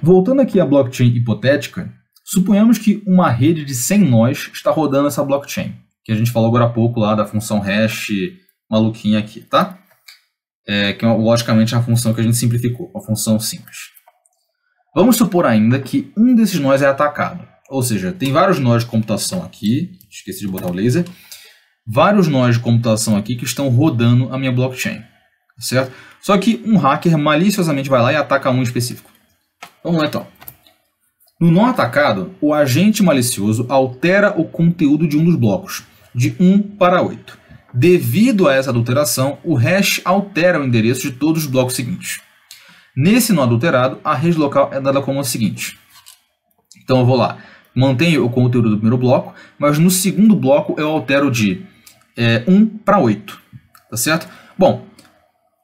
Voltando aqui à blockchain hipotética, suponhamos que uma rede de 100 nós está rodando essa blockchain, que a gente falou agora há pouco lá da função hash maluquinha aqui, tá? Que é, logicamente, a função que a gente simplificou, uma função simples. Vamos supor ainda que um desses nós é atacado, ou seja, tem vários nós de computação aqui, esqueci de botar o laser, vários nós de computação aqui que estão rodando a minha blockchain, certo? Só que um hacker maliciosamente vai lá e ataca um específico. Vamos lá então. No nó atacado, o agente malicioso altera o conteúdo de um dos blocos, de 1 para 8. Devido a essa adulteração, o hash altera o endereço de todos os blocos seguintes. Nesse nó adulterado, a rede local é dada como o seguinte. Então eu vou lá, mantenho o conteúdo do primeiro bloco, mas no segundo bloco eu altero de 1 para 8. Tá certo? Bom,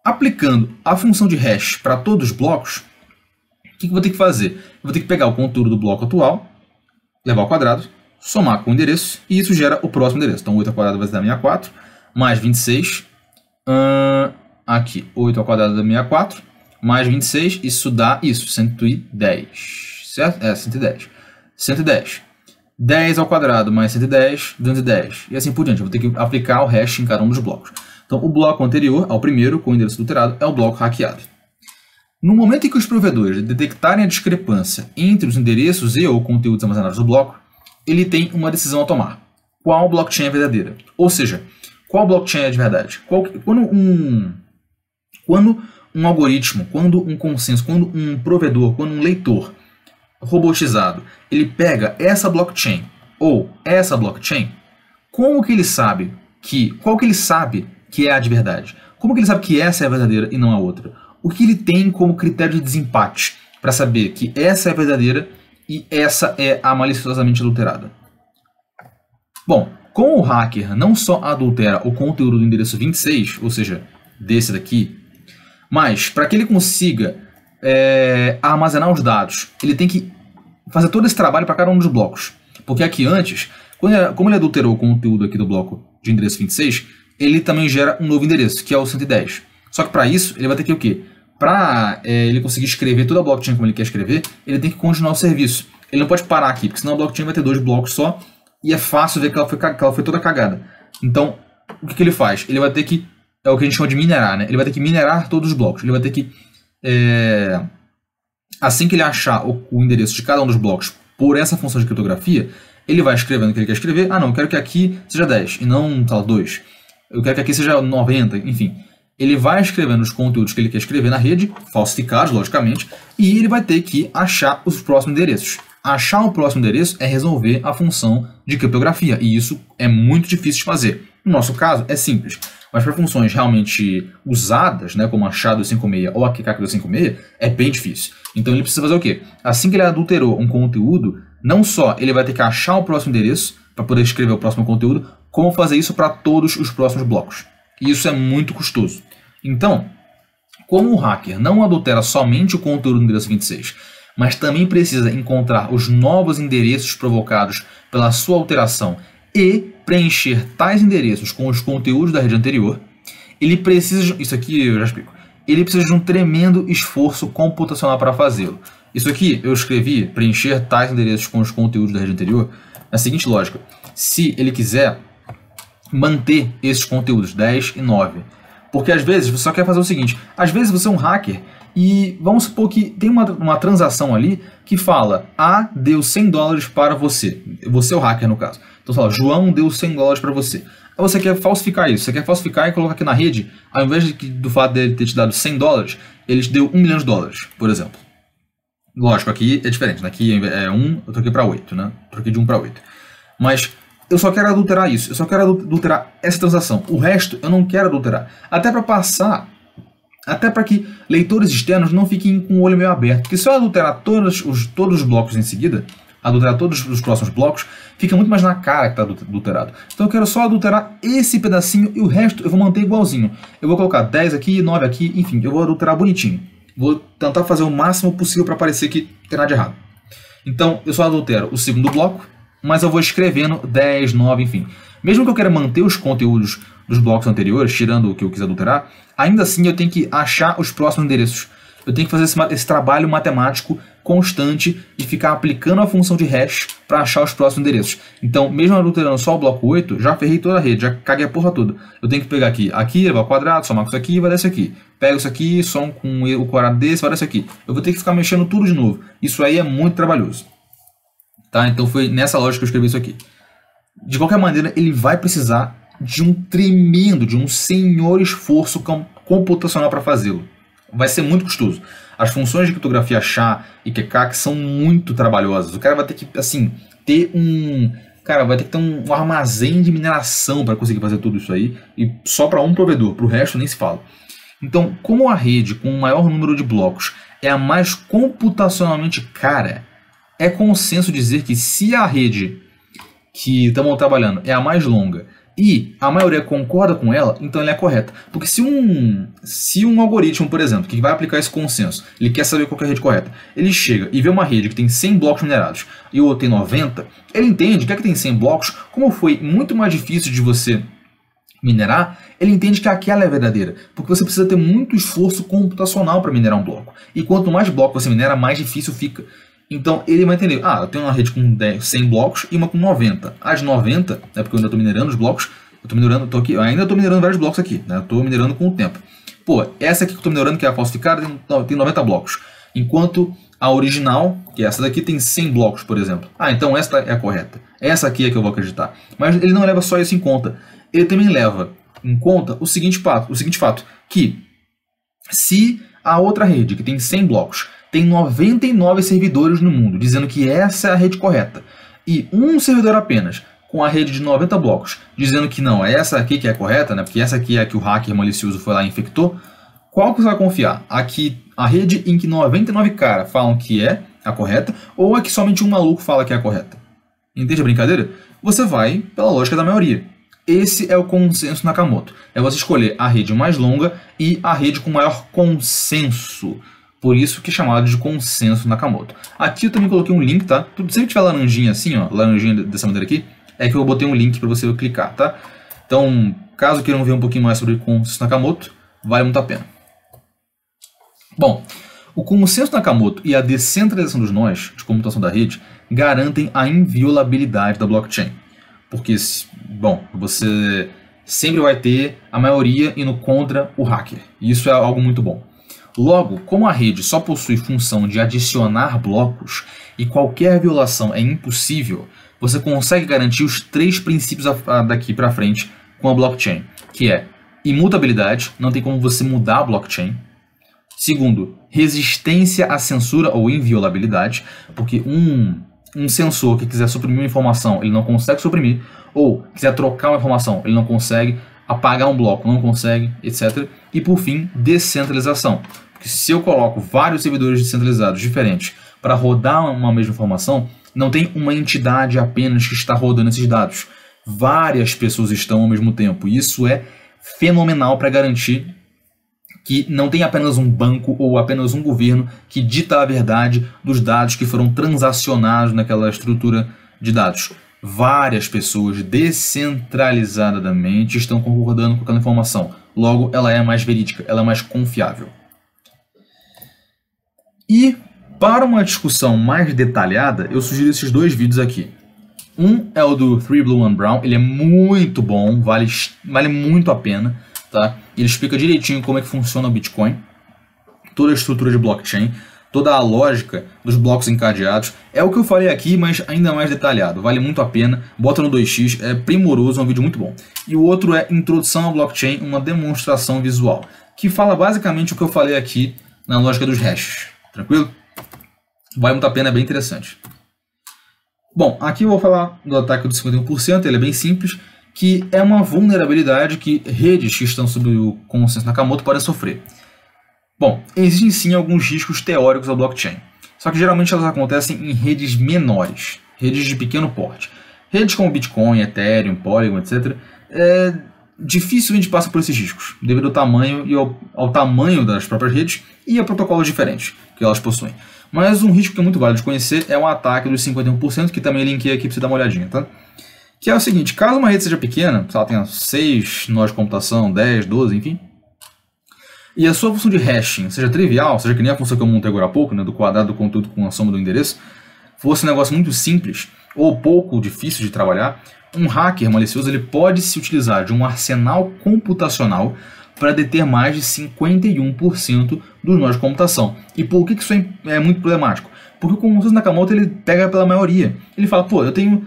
aplicando a função de hash para todos os blocos, o que eu vou ter que fazer? Eu vou ter que pegar o conteúdo do bloco atual, levar ao quadrado, somar com o endereço, e isso gera o próximo endereço. Então 8 ao quadrado vai dar 64, mais 26, aqui, 8 ao quadrado dá 64, mais 26, isso dá isso, 110, certo? 110. 110. 10 ao quadrado mais 110, 210, e assim por diante. Eu vou ter que aplicar o hash em cada um dos blocos. Então o bloco anterior ao primeiro, com o endereço adulterado, é o bloco hackeado. No momento em que os provedores detectarem a discrepância entre os endereços e ou conteúdos armazenados do bloco, ele tem uma decisão a tomar. Qual blockchain é verdadeira? Ou seja, qual blockchain é de verdade? Quando um algoritmo, quando um consenso, quando um provedor, quando um leitor robotizado, ele pega essa blockchain ou essa blockchain, como que ele sabe qual que ele sabe que é a de verdade? Como que ele sabe que essa é a verdadeira e não a outra? O que ele tem como critério de desempate para saber que essa é a verdadeira e essa é a maliciosamente adulterada? Bom, como o hacker não só adultera o conteúdo do endereço 26, ou seja, desse daqui, mas para que ele consiga armazenar os dados, ele tem que fazer todo esse trabalho para cada um dos blocos. Porque aqui antes, como ele adulterou o conteúdo aqui do bloco de endereço 26, ele também gera um novo endereço, que é o 110. Só que para isso, ele vai ter que o quê? Para ele conseguir escrever toda a blockchain como ele quer escrever, ele tem que continuar o serviço. Ele não pode parar aqui, porque senão a blockchain vai ter 2 blocos só, e é fácil ver que ela foi toda cagada. Então, o que ele faz? Ele vai ter que, é o que a gente chama de minerar, né? Ele vai ter que minerar todos os blocos. Ele vai ter que, assim que ele achar o endereço de cada um dos blocos por essa função de criptografia, ele vai escrevendo o que ele quer escrever. Ah, não, eu quero que aqui seja 10 e não tal 2. Eu quero que aqui seja 90, enfim. Ele vai escrevendo os conteúdos que ele quer escrever na rede, falsificados, logicamente, e ele vai ter que achar os próximos endereços. Achar o próximo endereço é resolver a função de criptografia, e isso é muito difícil de fazer. No nosso caso, é simples, mas para funções realmente usadas, né, como a SHA-256 ou a QK-256, é bem difícil. Então ele precisa fazer o quê? Assim que ele adulterou um conteúdo, não só ele vai ter que achar o próximo endereço para poder escrever o próximo conteúdo, como fazer isso para todos os próximos blocos. E isso é muito custoso. Então, como o hacker não adultera somente o conteúdo do endereço 26, mas também precisa encontrar os novos endereços provocados pela sua alteração e preencher tais endereços com os conteúdos da rede anterior, ele precisa, isso aqui eu já explico, ele precisa de um tremendo esforço computacional para fazê-lo. Isso aqui eu escrevi, preencher tais endereços com os conteúdos da rede anterior, na seguinte lógica: se ele quiser manter esses conteúdos 10 e 9, porque às vezes você só quer fazer o seguinte, às vezes você é um hacker e vamos supor que tem uma transação ali que fala: A deu $100 para você. Você é o hacker no caso. Então fala: João deu $100 para você. Aí você quer falsificar isso. Você quer falsificar e colocar aqui na rede, ao invés do fato dele ter te dado $100, ele te deu $1 milhão, por exemplo. Lógico, aqui é diferente. Aqui é 1, eu troquei para 8, né? Troquei de 1 para 8. Mas eu só quero adulterar isso. Eu só quero adulterar essa transação. O resto eu não quero adulterar. Até para que leitores externos não fiquem com o olho meio aberto. Porque se eu adulterar todos os blocos em seguida, adulterar todos os próximos blocos, fica muito mais na cara que está adulterado. Então eu quero só adulterar esse pedacinho e o resto eu vou manter igualzinho. Eu vou colocar 10 aqui, 9 aqui, enfim, eu vou adulterar bonitinho. Vou tentar fazer o máximo possível para parecer que tem nada de errado. Então eu só adultero o segundo bloco, mas eu vou escrevendo 10, 9, enfim. Mesmo que eu queira manter os conteúdos dos blocos anteriores, tirando o que eu quis adulterar, ainda assim eu tenho que achar os próximos endereços. Eu tenho que fazer esse trabalho matemático constante e ficar aplicando a função de hash para achar os próximos endereços. Então, mesmo adulterando só o bloco 8, já ferrei toda a rede, já caguei a porra toda. Eu tenho que pegar aqui, levar ao quadrado, somar com isso aqui e vai dar isso aqui. Pego isso aqui, somo com o quadrado desse, vai dar isso aqui. Eu vou ter que ficar mexendo tudo de novo. Isso aí é muito trabalhoso. Tá? Então foi nessa lógica que eu escrevi isso aqui. De qualquer maneira, ele vai precisar de um senhor esforço computacional para fazê-lo. Vai ser muito custoso. As funções de criptografia SHA e QCAC são muito trabalhosas. O cara vai ter que, assim, vai ter que ter um armazém de mineração para conseguir fazer tudo isso aí. E só para um provedor, para o resto nem se fala. Então, como a rede com o maior número de blocos é a mais computacionalmente cara, é consenso dizer que se a rede que estamos trabalhando é a mais longa e a maioria concorda com ela, então ela é correta. Porque se um algoritmo, por exemplo, que vai aplicar esse consenso, ele quer saber qual que é a rede correta, ele chega e vê uma rede que tem 100 blocos minerados e outra tem 90, ele entende que a que tem 100 blocos, como foi muito mais difícil de você minerar, ele entende que aquela é verdadeira, porque você precisa ter muito esforço computacional para minerar um bloco. E quanto mais blocos você minera, mais difícil fica. Então ele vai entender, eu tenho uma rede com 100 blocos e uma com 90. As 90, porque eu ainda estou minerando os blocos, eu ainda estou minerando vários blocos aqui, né? Estou minerando com o tempo. Pô, essa aqui que eu estou minerando, que é a falsificada, tem 90 blocos. Enquanto a original, que é essa daqui, tem 100 blocos, por exemplo. Então essa é a correta. Essa aqui é que eu vou acreditar. Mas ele não leva só isso em conta. Ele também leva em conta o seguinte fato, que se a outra rede, que tem 100 blocos, tem 99 servidores no mundo, dizendo que essa é a rede correta, e um servidor apenas, com a rede de 90 blocos, dizendo que não, é essa aqui que é a correta, né, porque essa aqui é a que o hacker malicioso foi lá e infectou, qual que você vai confiar? A rede em que 99 caras falam que é a correta, ou a que somente um maluco fala que é a correta? Entende a brincadeira? Você vai pela lógica da maioria. Esse é o consenso Nakamoto. É você escolher a rede mais longa e a rede com maior consenso. Por isso que é chamado de consenso Nakamoto. Aqui eu também coloquei um link, tá? Sempre que tiver laranjinha assim, ó, laranjinha dessa maneira aqui, é que eu botei um link para você clicar, tá? Então, caso queiram ver um pouquinho mais sobre o consenso Nakamoto, vale muito a pena. Bom, o consenso Nakamoto e a descentralização dos nós de computação da rede garantem a inviolabilidade da blockchain. Porque, bom, você sempre vai ter a maioria indo contra o hacker. E isso é algo muito bom. Logo, como a rede só possui função de adicionar blocos e qualquer violação é impossível, você consegue garantir os 3 princípios daqui para frente com a blockchain, que é imutabilidade, não tem como você mudar a blockchain. Segundo, resistência à censura ou inviolabilidade, porque um sensor que quiser suprimir uma informação, ele não consegue suprimir, ou quiser trocar uma informação, ele não consegue, apagar um bloco, não consegue, etc. E por fim, descentralização. Porque se eu coloco vários servidores descentralizados diferentes para rodar uma mesma informação, não tem uma entidade apenas que está rodando esses dados. Várias pessoas estão ao mesmo tempo. E isso é fenomenal para garantir que não tem apenas um banco ou apenas um governo que dita a verdade dos dados que foram transacionados naquela estrutura de dados. Várias pessoas descentralizadamente estão concordando com aquela informação. Logo, ela é mais verídica, ela é mais confiável. E para uma discussão mais detalhada, eu sugiro esses 2 vídeos aqui. Um é o do 3Blue1Brown, ele é muito bom, vale muito a pena. Tá? Ele explica direitinho como é que funciona o Bitcoin, toda a estrutura de blockchain, toda a lógica dos blocos encadeados. É o que eu falei aqui, mas ainda mais detalhado. Vale muito a pena. Bota no 2x, é primoroso, é um vídeo muito bom. E o outro é Introdução ao Blockchain, uma demonstração visual, que fala basicamente o que eu falei aqui na lógica dos hashes. Tranquilo? Vale muito a pena, é bem interessante. Bom, aqui eu vou falar do ataque do 51%, ele é bem simples, que é uma vulnerabilidade que redes que estão sob o consenso Nakamoto podem sofrer. Bom, existem sim alguns riscos teóricos ao blockchain, só que geralmente elas acontecem em redes menores, redes de pequeno porte. Redes como Bitcoin, Ethereum, Polygon, etc. Dificilmente passam por esses riscos, devido ao tamanho e ao tamanho das próprias redes e a protocolos diferentes que elas possuem. Mas um risco que é muito válido de conhecer é o ataque dos 51%, que também linkei aqui para você dar uma olhadinha, tá? Que é o seguinte, caso uma rede seja pequena, se ela tenha 6 nós de computação, 10, 12, enfim, e a sua função de hashing seja trivial, seja que nem a função que eu montei agora há pouco, né, do quadrado do conteúdo com a soma do endereço, fosse um negócio muito simples ou pouco difícil de trabalhar, um hacker malicioso ele pode se utilizar de um arsenal computacional para deter mais de 51% dos nós de computação. E por que isso é muito problemático? Porque o Consenso Nakamoto ele pega pela maioria. Ele fala, pô, eu tenho,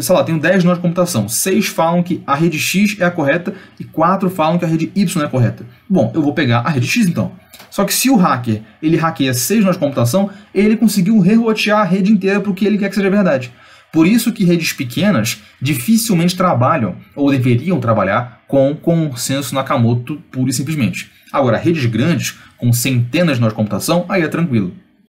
sei lá, tenho 10 nós de computação. 6 falam que a rede X é a correta e 4 falam que a rede Y é a correta. Bom, eu vou pegar a rede X então. Só que se o hacker ele hackeia 6 nós de computação, ele conseguiu rerotear a rede inteira para o que ele quer que seja verdade. Por isso que redes pequenas dificilmente trabalham, ou deveriam trabalhar, com consenso Nakamoto pura e simplesmente. Agora, redes grandes, com centenas de nós de computação, aí é tranquilo.